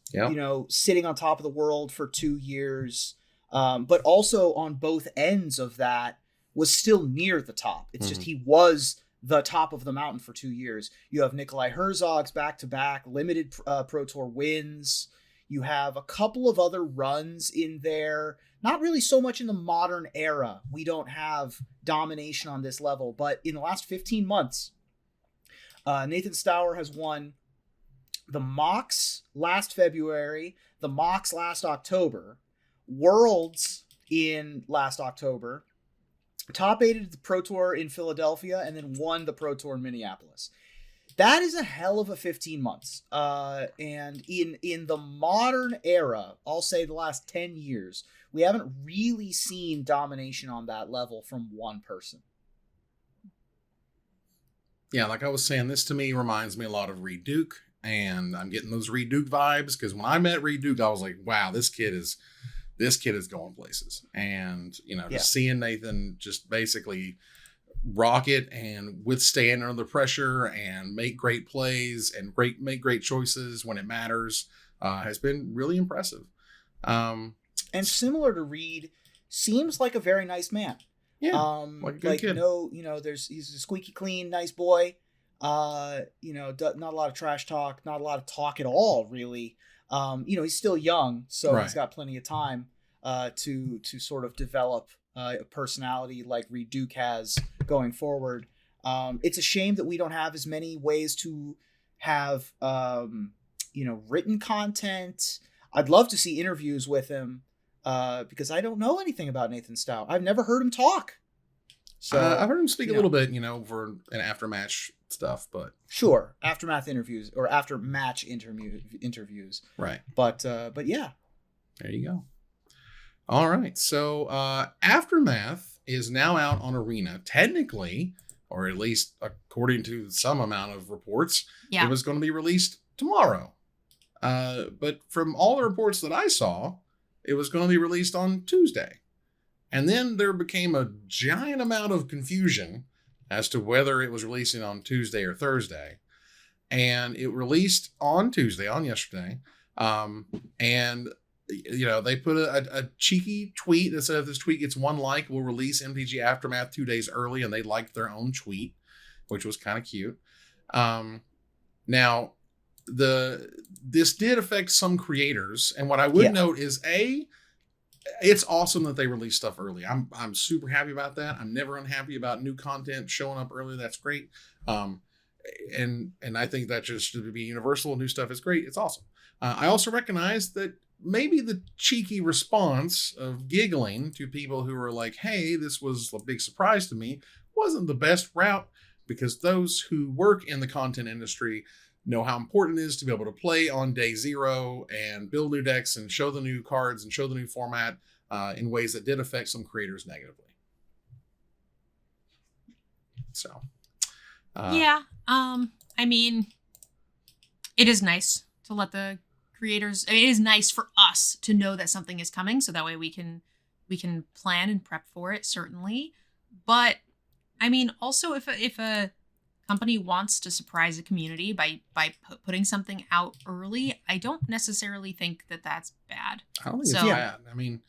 sitting on top of the world for 2 years, but also on both ends of that was still near the top. It's just he was the top of the mountain for 2 years. You have Nikolai Herzog's back-to-back limited Pro Tour wins. You have a couple of other runs in there. Not really so much in the modern era. We don't have domination on this level, but in the last 15 months, Nathan Steuer has won the Mox last February, the Mox last October, Worlds in last October, top 8 at the Pro Tour in Philadelphia, and then won the Pro Tour in Minneapolis. That is a hell of a 15 months. And in the modern era, I'll say the last 10 years, we haven't really seen domination on that level from one person. Yeah, like I was saying, this to me reminds me a lot of Reed Duke, and I'm getting those Reed Duke vibes, because when I met Reed Duke, I was like, wow, this kid is going places. And, just seeing Nathan just basically rock it and withstand under the pressure and make great plays and make great choices when it matters has been really impressive. And similar to Reed, seems like a very nice man. Yeah, like a good kid. He's a squeaky clean, nice boy. Not a lot of trash talk, not a lot of talk at all, really. He's still young, so He's got plenty of time to sort of develop a personality like Reed Duke has going forward. It's a shame that we don't have as many ways to have written content. I'd love to see interviews with him because I don't know anything about Nathan Steuer. I've never heard him talk. So I've heard him speak a little bit, for an after-match stuff, but sure, aftermath interviews or after match interviews, right? But yeah, there you go. All right, so Aftermath is now out on Arena, technically, or at least according to some amount of reports. It was going to be released tomorrow, but from all the reports that I saw, it was going to be released on Tuesday. And then there became a giant amount of confusion as to whether it was releasing on Tuesday or Thursday. And it released on Tuesday, on yesterday. And, they put a cheeky tweet that said, if this tweet gets 1 like, we'll release MTG Aftermath 2 days early. And they liked their own tweet, which was kind of cute. Now, this did affect some creators. And what I would note is, it's awesome that they release stuff early. I'm super happy about that. I'm never unhappy about new content showing up early. That's great. And I think that just should be universal. New stuff is great. It's awesome. I also recognize that maybe the cheeky response of giggling to people who were like, hey, this was a big surprise to me, wasn't the best route, because those who work in the content industry know how important it is to be able to play on day 0 and build new decks and show the new cards and show the new format in ways that did affect some creators negatively. So, it is nice to let the creators. It is nice for us to know that something is coming, so that way we can plan and prep for it. Certainly, but also if a company wants to surprise a community by putting something out early, I don't necessarily think that that's bad. I don't think it's bad.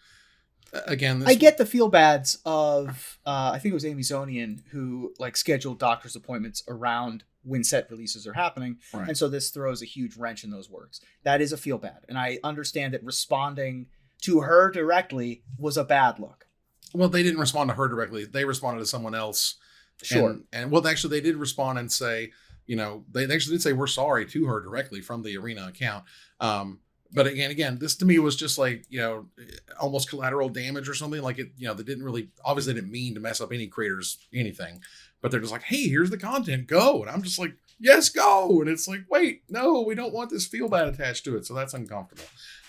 Again, I get the feel bads of I think it was Amy Zonian who scheduled doctor's appointments around when set releases are happening, right. And so this throws a huge wrench in those works. That is a feel bad, and I understand that responding to her directly was a bad look. Well, they didn't respond to her directly; they responded to someone else. Sure. And actually, they did respond and say, they actually did say we're sorry to her directly from the Arena account. But again, this to me was just almost collateral damage or something. Like they didn't really, obviously, they didn't mean to mess up any creators, anything. But they're just like, hey, here's the content, go. And I'm just like, yes, go. And it's like, wait, no, we don't want this feel bad attached to it. So that's uncomfortable.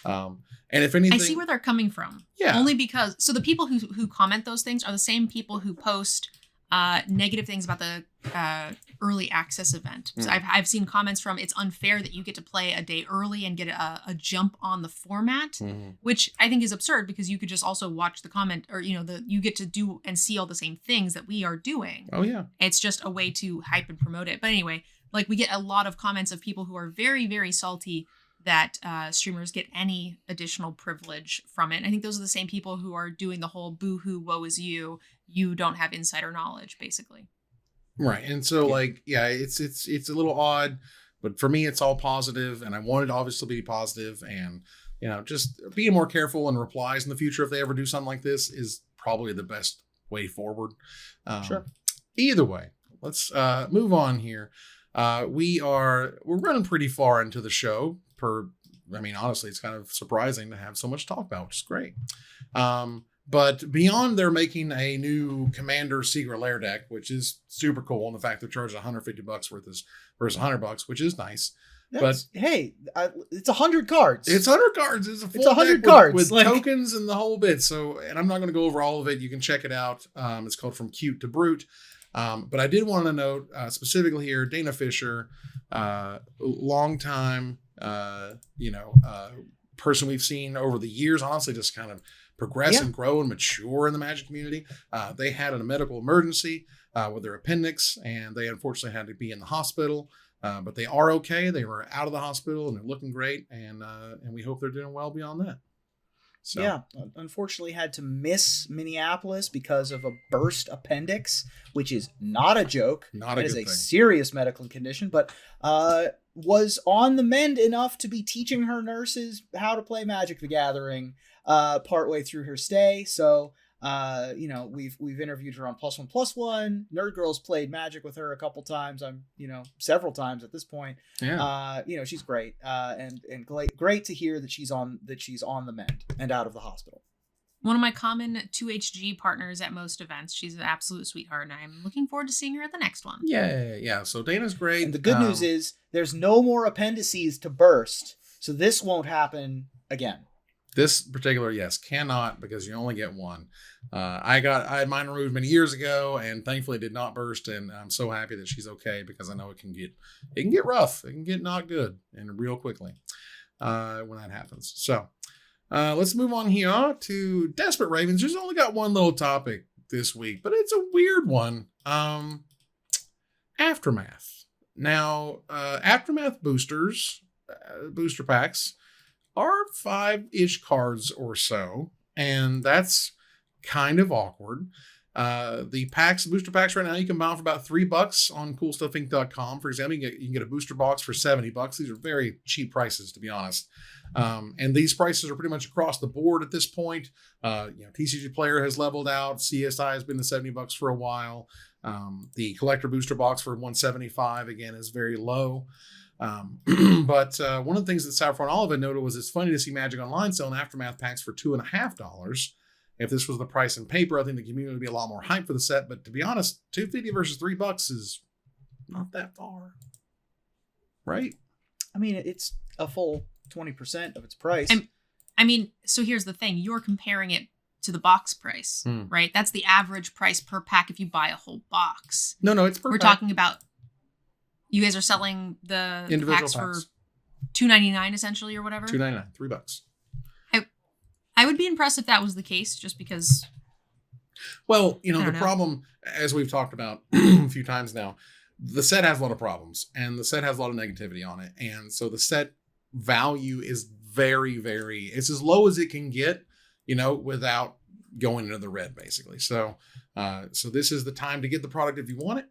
And if anything, I see where they're coming from. Yeah. Only because, so the people who comment those things are the same people who post negative things about the early access event. So I've seen comments from, it's unfair that you get to play a day early and get a jump on the format, which I think is absurd because you could just also watch the comment, or you get to do and see all the same things that we are doing. Oh yeah. It's just a way to hype and promote it. But anyway, like we get a lot of comments of people who are very, very salty that streamers get any additional privilege from it. And I think those are the same people who are doing the whole boo-hoo, woe is you don't have insider knowledge, basically. Right. And so it's a little odd, but for me, it's all positive, and I want it obviously to be positive, and, just being more careful in replies in the future if they ever do something like this is probably the best way forward. Sure. Either way, let's move on here. We're running pretty far into the show honestly, it's kind of surprising to have so much to talk about, which is great. But beyond they're making a new Commander Secret Lair deck, which is super cool, and the fact they're charging $150 versus $100, which is nice. It's 100 cards. It's 100 cards. It's a full 100 deck cards with tokens and the whole bit. So, and I'm not going to go over all of it. You can check it out. It's called From Cute to Brute. But I did want to note specifically here, Dana Fischer, long time, person we've seen over the years, honestly, just kind of progress and grow and mature in the Magic community. They had a medical emergency with their appendix, and they unfortunately had to be in the hospital. But they are okay. They were out of the hospital and they're looking great, and we hope they're doing well beyond that. So. Yeah, unfortunately had to miss Minneapolis because of a burst appendix, which is not a joke. Not a good thing. It is a serious medical condition, but was on the mend enough to be teaching her nurses how to play Magic the Gathering partway through her stay. So, we've interviewed her on +1+1. Nerd Girls played Magic with her a couple times. Several times at this point. Yeah. She's great. And great to hear that she's on the mend and out of the hospital. One of my common 2HG partners at most events. She's an absolute sweetheart, and I'm looking forward to seeing her at the next one. Yeah. So Dana's great. And the good news is there's no more appendices to burst, so this won't happen again. This particular, yes, cannot, because you only get one. I had mine removed many years ago, and thankfully it did not burst. And I'm so happy that she's okay, because I know it can get rough. It can get not good and real quickly when that happens. So let's move on here to Desperate Ravens. There's only got one little topic this week, but it's a weird one. Aftermath. Now, Aftermath booster packs are 5-ish cards or so, and that's kind of awkward. The booster packs right now, you can buy them for about $3 on CoolStuffInc.com. For example, you can get a booster box for $70. These are very cheap prices, to be honest. And these prices are pretty much across the board at this point. TCG Player has leveled out. CSI has been the $70 for a while. The collector booster box for $175 again is very low. But one of the things that Saffron Olive noted was it's funny to see Magic Online selling Aftermath packs for $2.50. If this was the price in paper, I think the community would be a lot more hyped for the set. But to be honest, $2.50 versus $3 is not that far, right? I mean, it's a full 20% of its price. So here's the thing: you're comparing it to the box price, right? That's the average price per pack if you buy a whole box. No, it's per We're pack. talking about. You guys are selling the individual packs for $2.99 essentially, or whatever. $2.99, $3. I would be impressed if that was the case, just because. Well, the problem, as we've talked about a few times now, the set has a lot of problems, and the set has a lot of negativity on it, and so the set value is very, very. It's as low as it can get, without going into the red, basically. So this is the time to get the product if you want it.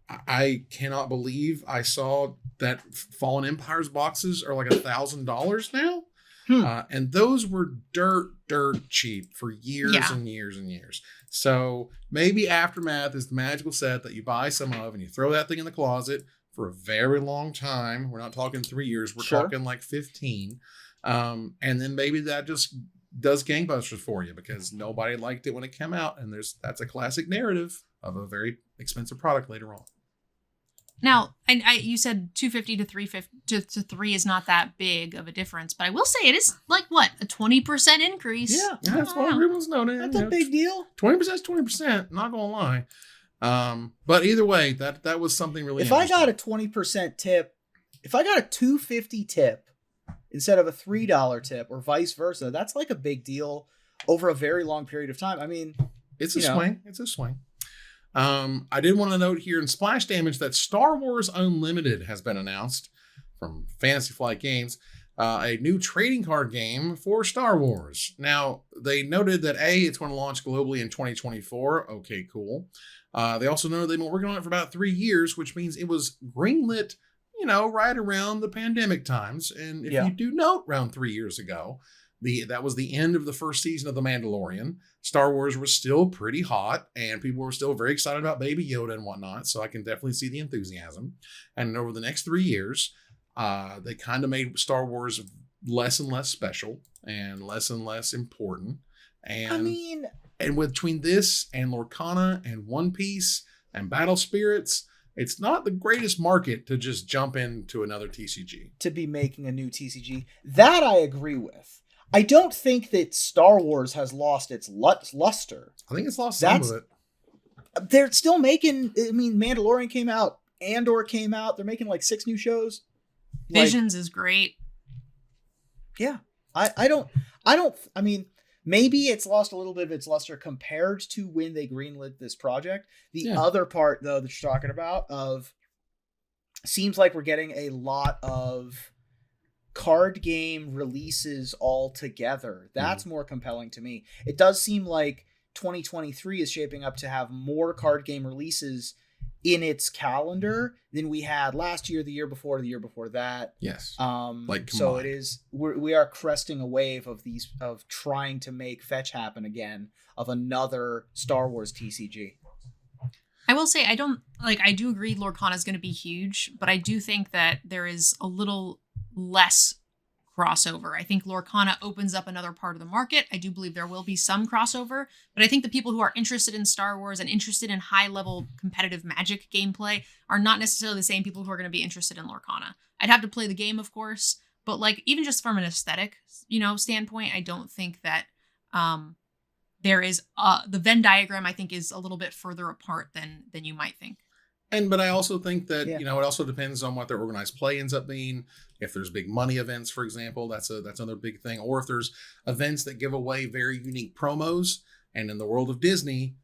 I cannot believe I saw that Fallen Empires boxes are like $1,000 now. And those were dirt cheap for years and years and years. So maybe Aftermath is the magical set that you buy some of and you throw that thing in the closet for a very long time. We're not talking 3 years. We're talking like 15. And then maybe that just does gangbusters for you because nobody liked it when it came out. And that's a classic narrative of a very expensive product later on. Now, and you said 250 to 350 to 3 is not that big of a difference, but I will say it is like what, a 20% increase. Yeah, That's what everyone's noting. That's a big deal. 20% is 20%. Not gonna lie. But either way, that was something really. If I got a 20% tip, if I got a $2.50 tip instead of a $3 tip, or vice versa, that's like a big deal over a very long period of time. I mean, it's a swing. It's a swing. I did want to note here in Splash Damage that Star Wars Unlimited has been announced from Fantasy Flight Games, a new trading card game for Star Wars. Now, they noted that it's going to launch globally in 2024. Okay, cool. They also noted they've been working on it for about 3 years, which means it was greenlit, right around the pandemic times. And if you do note, around 3 years ago, that was the end of the first season of The Mandalorian. Star Wars was still pretty hot, and people were still very excited about Baby Yoda and whatnot. So I can definitely see the enthusiasm. And over the next 3 years, they kind of made Star Wars less and less special and less important. And between this and Lorcana and One Piece and Battle Spirits, it's not the greatest market to just jump into another TCG. To be making a new TCG. That I agree with. I don't think that Star Wars has lost its luster. I think it's lost some of it. They're still making, Mandalorian came out, Andor came out. They're making like 6 new shows. Visions is great. Yeah. Maybe it's lost a little bit of its luster compared to when they greenlit this project. The other part, though, that you're talking about seems like we're getting a lot of card game releases all together. That's more compelling to me. It does seem like 2023 is shaping up to have more card game releases in its calendar than we had last year, the year before that. Yes. So it is, we are cresting a wave of trying to make fetch happen again, of another Star Wars TCG. I will say, I do agree Lorcana is going to be huge, but I do think that there is a little less crossover. I think Lorcana opens up another part of the market. I do believe there will be some crossover, but I think the people who are interested in Star Wars and interested in high-level competitive Magic gameplay are not necessarily the same people who are going to be interested in Lorcana. I'd have to play the game, of course, but even just from an aesthetic, standpoint, I don't think that there is the Venn diagram, I think, is a little bit further apart than you might think. But I also think that, it also depends on what their organized play ends up being. If there's big money events, for example, that's another big thing. Or if there's events that give away very unique promos. And in the world of Disney,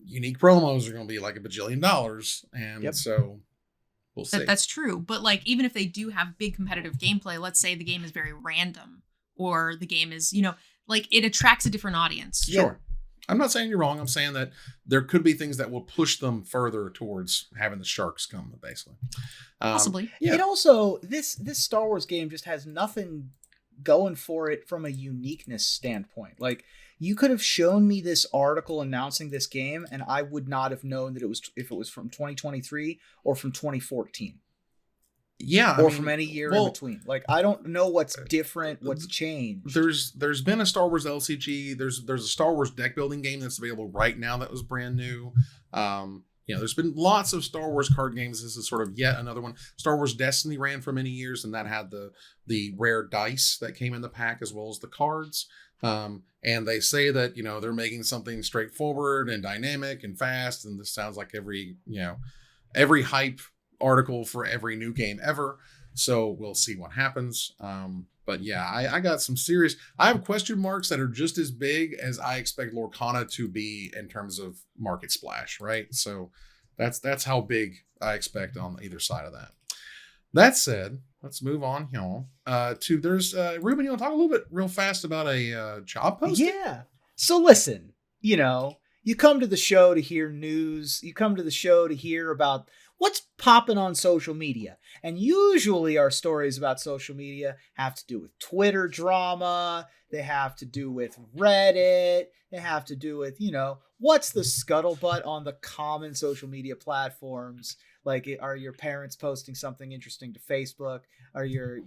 unique promos are going to be like $1 bajillion. And so we'll see. That's true. But even if they do have big competitive gameplay, let's say the game is very random, or the game is, it attracts a different audience. Sure. I'm not saying you're wrong. I'm saying that there could be things that will push them further towards having the sharks come, basically. Possibly. It also, this Star Wars game just has nothing going for it from a uniqueness standpoint. You could have shown me this article announcing this game, and I would not have known that if it was from 2023 or from 2014. Yeah. Or from any year in between. I don't know what's different, what's changed. There's been a Star Wars LCG. There's a Star Wars deck building game that's available right now that was brand new. There's been lots of Star Wars card games. This is sort of yet another one. Star Wars Destiny ran for many years, and that had the rare dice that came in the pack as well as the cards. And they say that, they're making something straightforward and dynamic and fast. And this sounds like every hype article for every new game ever. So we'll see what happens. But yeah, I got I have question marks that are just as big as I expect Lorcana to be in terms of market splash, right? So that's how big I expect on either side of that. That said, let's move on, there's Ruben, you want to talk a little bit real fast about a job posting? Yeah. So listen, you come to the show to hear news. You come to the show to hear about what's popping on social media. And usually our stories about social media have to do with Twitter drama. They have to do with Reddit. They have to do with, what's the scuttlebutt on the common social media platforms? Are your parents posting something interesting to Facebook? Are your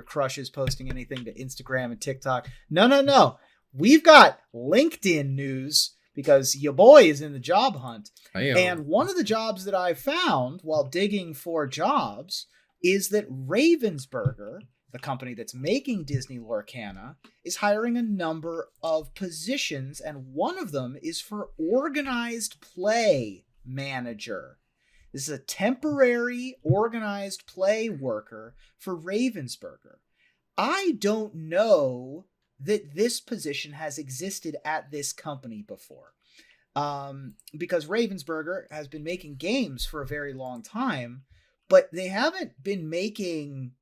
crushes posting anything to Instagram and TikTok? No. We've got LinkedIn news, because your boy is in the job hunt. Ayo. And one of the jobs that I found while digging for jobs is that Ravensburger, the company that's making Disney Lorcana, is hiring a number of positions, and one of them is for organized play manager. This is a temporary organized play worker for Ravensburger. I don't know that this position has existed at this company before. Because Ravensburger has been making games for a very long time, but they haven't been making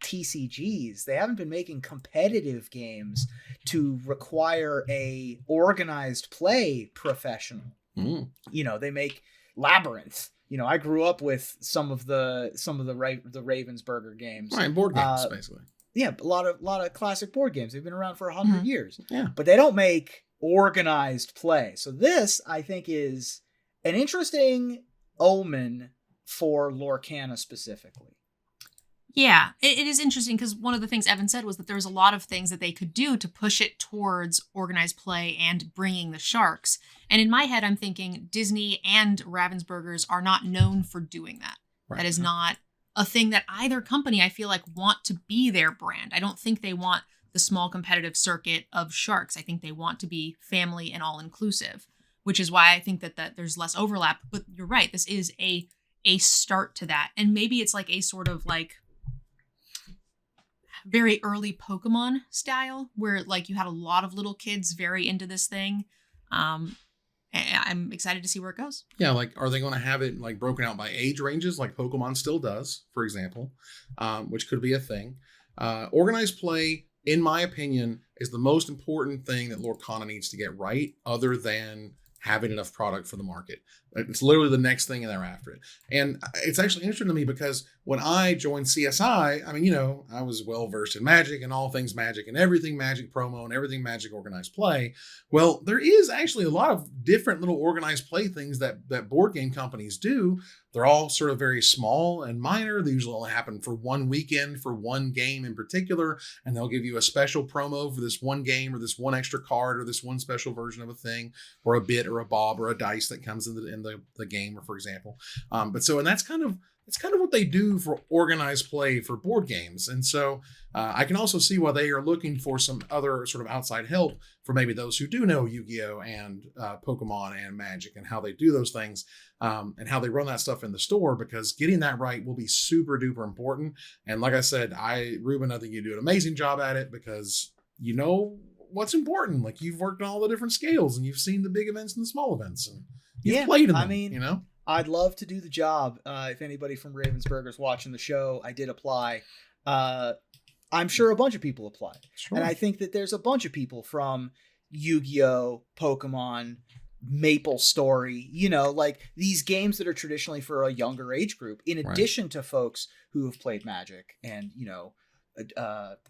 TCGs. They haven't been making competitive games to require a organized play professional. You know, they make Labyrinth. You know, I grew up with some of the Ravensburger games. Right, board games, basically. Yeah, a lot of classic board games. They've been around for 100 years. Yeah. But they don't make organized play. So this, I think, is an interesting omen for Lorcana specifically. Yeah, it is interesting because one of the things Evan said was that there's a lot of things that they could do to push it towards organized play and bringing the sharks. And in my head, I'm thinking Disney and Ravensburgers are not known for doing that. Right. That is not a thing that either company, I feel like, want to be their brand. I don't think they want the small competitive circuit of sharks. I think they want to be family and all-inclusive, which is why I think that there's less overlap. But you're right, this is a start to that. And maybe it's like a sort of like very early Pokemon style where like you had a lot of little kids very into this thing. I'm excited to see where it goes. Yeah, like are they going to have it like broken out by age ranges like Pokemon still does, for example, which could be a thing. Organized play, in my opinion, is the most important thing that Lorcana needs to get right, other than having enough product for the market. It's literally the next thing thereafter it. And it's actually interesting to me because when I joined CSI, I mean, you know, I was well versed in Magic and all things Magic and everything Magic promo and everything Magic organized play. Well, there is actually a lot of different little organized play things that board game companies do. They're all sort of very small and minor. They usually only happen for one weekend, for one game in particular, and they'll give you a special promo for this one game or this one extra card or this one special version of a thing or a bit or a bob or a dice that comes in the game, or for example. And that's kind of what they do for organized play for board games. And so I can also see why they are looking for some other sort of outside help for maybe those who do know Yu-Gi-Oh! And Pokemon and Magic and how they do those things and how they run that stuff in the store, because getting that right will be super duper important. And like I said, Ruben, I think you do an amazing job at it because you know what's important. Like you've worked on all the different scales and you've seen the big events and the small events and you've played in them, I mean, you know? I'd love to do the job. If anybody from Ravensburger's watching the show, I did apply. I'm sure a bunch of people applied. Sure. And I think that there's a bunch of people from Yu-Gi-Oh!, Pokemon, Maple Story, you know, like these games that are traditionally for a younger age group, in addition to folks who have played Magic and, you know,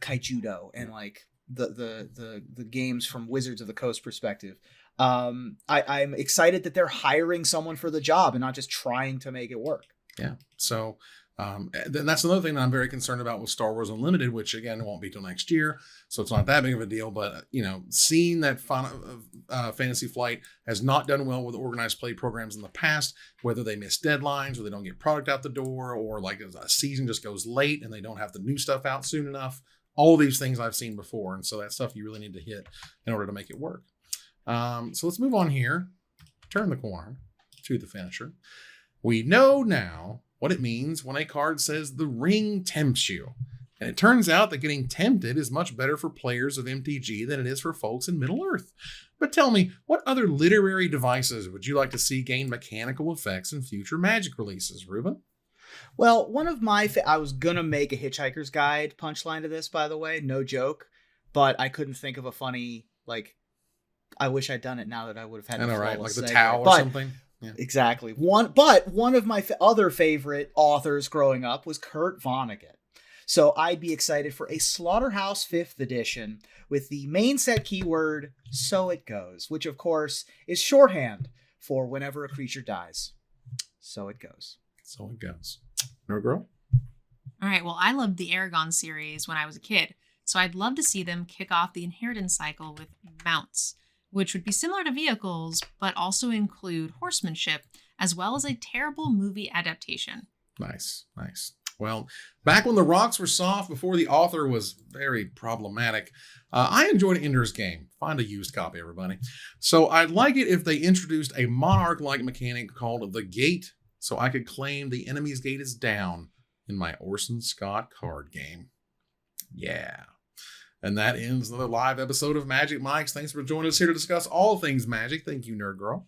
Kaijudo and like the games from Wizards of the Coast perspective. I'm excited that they're hiring someone for the job and not just trying to make it work. Yeah. So, then that's another thing that I'm very concerned about with Star Wars Unlimited, which again, won't be till next year. So it's not that big of a deal, but you know, seeing that Fantasy Flight has not done well with organized play programs in the past, whether they miss deadlines or they don't get product out the door, or like a season just goes late and they don't have the new stuff out soon enough. All these things I've seen before. And so that stuff you really need to hit in order to make it work. So let's move on here, turn the corner to the finisher. We know now what it means when a card says the ring tempts you. And it turns out that getting tempted is much better for players of MTG than it is for folks in Middle-earth. But tell me, what other literary devices would you like to see gain mechanical effects in future Magic releases, Ruben? Well, one of my I was going to make a Hitchhiker's Guide punchline to this, by the way, no joke, but I couldn't think of a funny, like, I wish I'd done it now that I would have had. I know, right? Like the towel or something. Yeah. Exactly. One of my other favorite authors growing up was Kurt Vonnegut. So I'd be excited for a Slaughterhouse 5th edition with the main set keyword, "So It Goes," which of course is shorthand for whenever a creature dies. So it goes. So it goes. No girl? All right. Well, I loved the Aragon series when I was a kid. So I'd love to see them kick off the inheritance cycle with mounts. which would be similar to vehicles, but also include horsemanship, as well as a terrible movie adaptation. Nice. Well, back when the rocks were soft, before the author was very problematic, I enjoyed Ender's Game. Find a used copy, everybody. So I'd like it if they introduced a Monarch-like mechanic called the Gate, so I could claim the enemy's gate is down in my Orson Scott card game. Yeah. And that ends another live episode of Magic Mike's. Thanks for joining us here to discuss all things Magic. Thank you, Nerd Girl.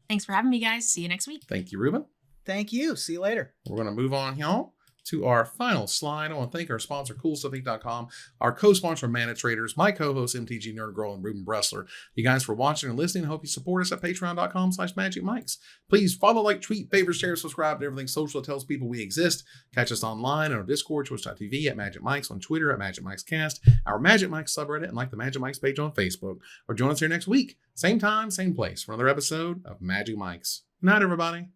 Thanks for having me, guys. See you next week. Thank you, Ruben. Thank you. See you later. We're going to move on, y'all, to our final slide. I want to thank our sponsor, CoolStuffInc.com, our co-sponsor, Mana Traders, my co-host, MTG Nerd Girl, and Ruben Bressler. You guys for watching and listening. I hope you support us at patreon.com/magicmikes. Please follow, like, tweet, favorite, share, subscribe to everything social that tells people we exist. Catch us online on our Discord, twitch.tv at Magic Mikes, on Twitter at Magic Mikes Cast, our Magic Mikes subreddit, and like the Magic Mikes page on Facebook. Or join us here next week, same time, same place, for another episode of Magic Mikes. Good night, everybody.